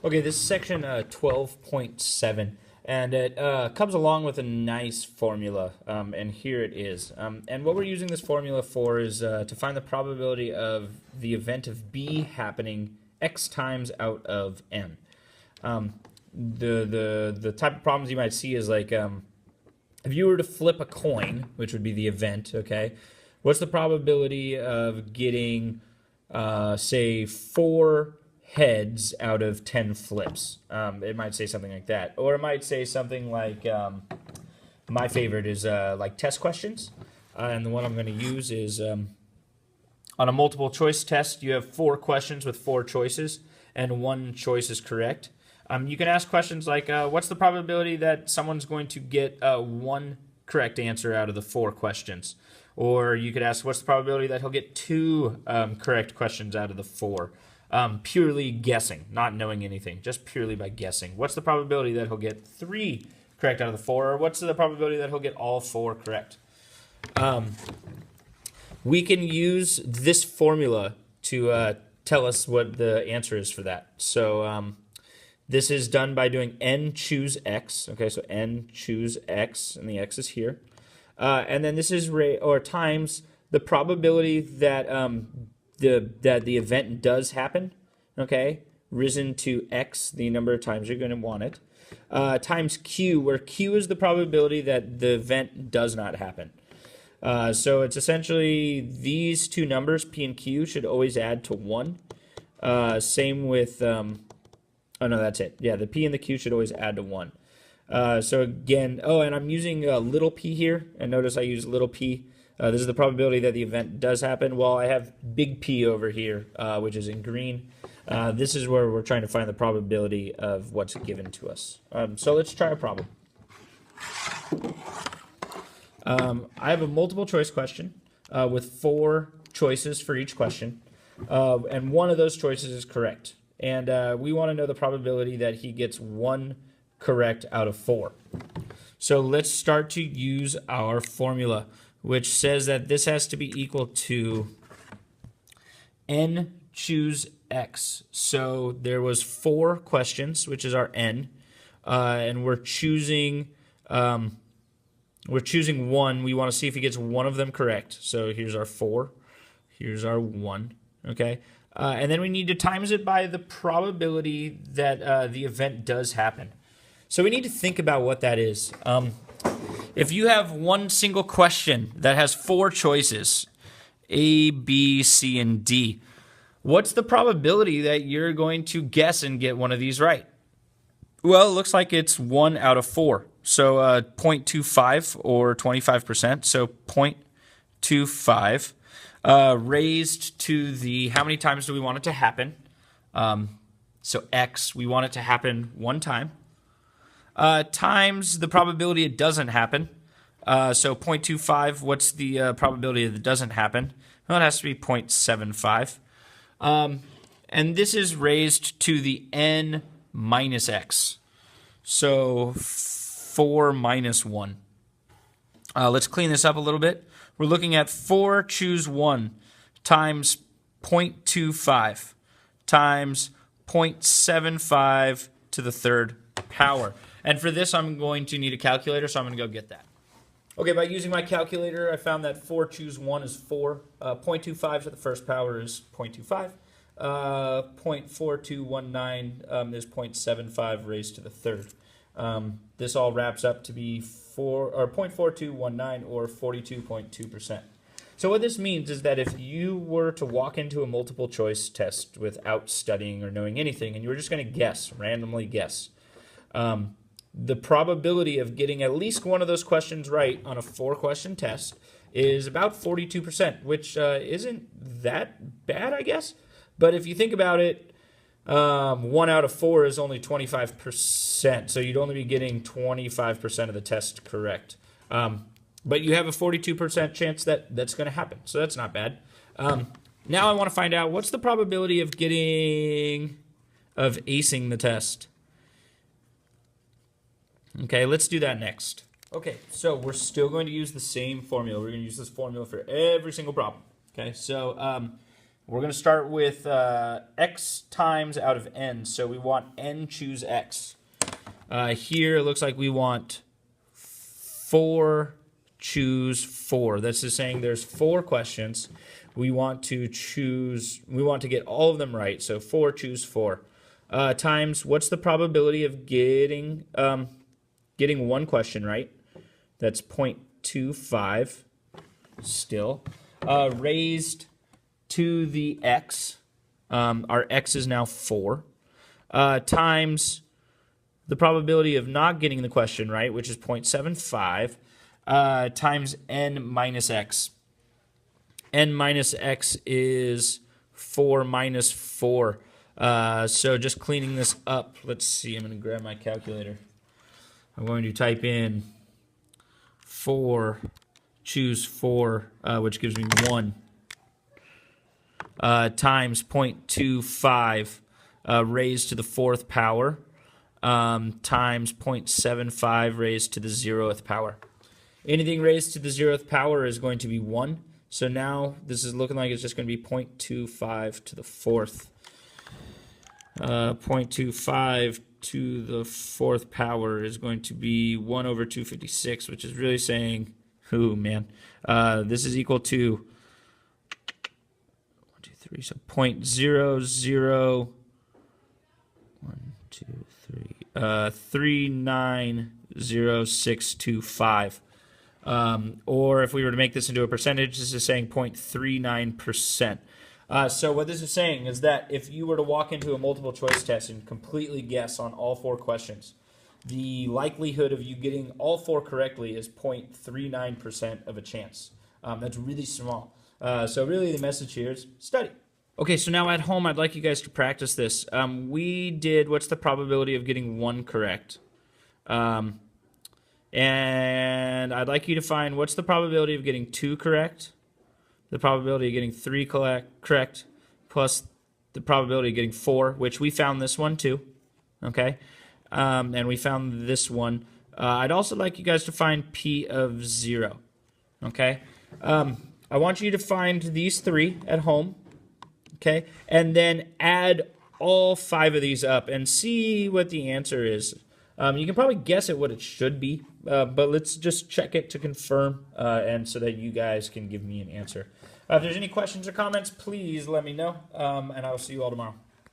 Okay, this is section 12.7, and it comes along with a nice formula, and here it is. And what we're using this formula for is to find the probability of the event of B happening x times out of n. The type of problems you might see is like if you were to flip a coin, which would be the event, okay, what's the probability of getting, say, 4 heads out of 10 flips? It might say something like that. Or it might say something like, my favorite is like test questions. And the one I'm going to use is on a multiple choice test, you have 4 questions with 4 choices, and 1 choice is correct. You can ask questions like, what's the probability that someone's going to get 1 correct answer out of the 4 questions? Or you could ask, what's the probability that he'll get 2 correct questions out of the 4? Purely guessing, not knowing anything, just purely by guessing. What's the probability that he'll get 3 correct out of the 4? Or what's the probability that he'll get all 4 correct? We can use this formula to tell us what the answer is for that. So this is done by doing n choose x. Okay, so n choose x, and the x is here. And then this is times the probability that the event does happen, okay, risen to x, the number of times you're going to want it, times q, where q is the probability that the event does not happen. So it's essentially these 2 numbers, p and q, should always add to 1. Same with, oh no, that's it. Yeah, the p and the q should always add to 1. So again, and I'm using little p here, and notice I use little p. This is the probability that the event does happen. Well, I have big P over here, which is in green. This is where we're trying to find the probability of what's given to us. So let's try a problem. I have a multiple choice question with 4 choices for each question, and one of those choices is correct. And we want to know the probability that he gets 1 correct out of 4. So let's start to use our formula, which says that this has to be equal to n choose x. So there was 4 questions, which is our n, and we're choosing 1. We want to see if he gets 1 of them correct. So here's our 4, here's our 1, okay? And then we need to times it by the probability that the event does happen. So we need to think about what that is. If you have one single question that has 4 choices, A, B, C, and D, what's the probability that you're going to guess and get one of these right? Well, it looks like it's 1 out of 4. So 0.25 or 25%. So 0.25 raised to the, how many times do we want it to happen? So x, we want it to happen 1 time. Times the probability it doesn't happen. So 0.25, what's the probability that it doesn't happen? Well, it has to be 0.75. And this is raised to the n minus x. So 4 minus 1. Let's clean this up a little bit. We're looking at 4 choose 1 times 0.25 times 0.75 to the 3rd power. And for this, I'm going to need a calculator, so I'm going to go get that. Okay, by using my calculator, I found that 4 choose 1 is 4. 0.25 to the 1st power is 0.25. 0.4219 is 0.75 raised to the 3rd. This all wraps up to be 0.4219 or 42.2%. So what this means is that if you were to walk into a multiple choice test without studying or knowing anything, and you were just going to guess, randomly guess, the probability of getting at least one of those questions right on a 4-question test is about 42%, which isn't that bad, I guess. But if you think about it, 1 out of 4 is only 25%, so you'd only be getting 25% of the test correct. But you have a 42% chance that that's going to happen, so that's not bad. Now I want to find out what's the probability of acing the test. Okay, let's do that next. Okay, so we're still going to use the same formula. We're going to use this formula for every single problem. Okay, so We're going to start with x times out of n. So we want n choose x. Here it looks like we want 4 choose 4. This is saying there's 4 questions. We want to get all of them right. So 4 choose 4. Times, what's the probability of getting one question right? That's 0.25 still. Raised to the x. Our x is now 4. Times the probability of not getting the question right, which is 0.75, times n minus x. N minus x is 4 minus 4. So just cleaning this up, let's see, I'm going to grab my calculator. I'm going to type in 4, choose 4, which gives me 1, times 0.25 raised to the 4th power, times 0.75 raised to the 0th power. Anything raised to the 0th power is going to be 1. So now this is looking like it's just going to be 0.25 to the 4th. 0.25 to the 4th power is going to be 1 over 256, which is really saying, ooh, man, this is equal to 1, 2, 3, so 0.00, 1, 2, 3, 390625. Or if we were to make this into a percentage, this is saying 0.39%. So what this is saying is that if you were to walk into a multiple choice test and completely guess on all 4 questions, the likelihood of you getting all 4 correctly is 0.39% of a chance. That's really small. So really the message here is study. Okay, so now at home I'd like you guys to practice this. We did what's the probability of getting 1 correct. And I'd like you to find what's the probability of getting 2 correct, the probability of getting 3 correct, plus the probability of getting 4, which we found this one too, okay? And we found this one. I'd also like you guys to find P of 0, okay? I want you to find these 3 at home, okay? And then add all 5 of these up and see what the answer is. You can probably guess at what it should be, but let's just check it to confirm, and so that you guys can give me an answer. If there's any questions or comments, please let me know, and I'll see you all tomorrow.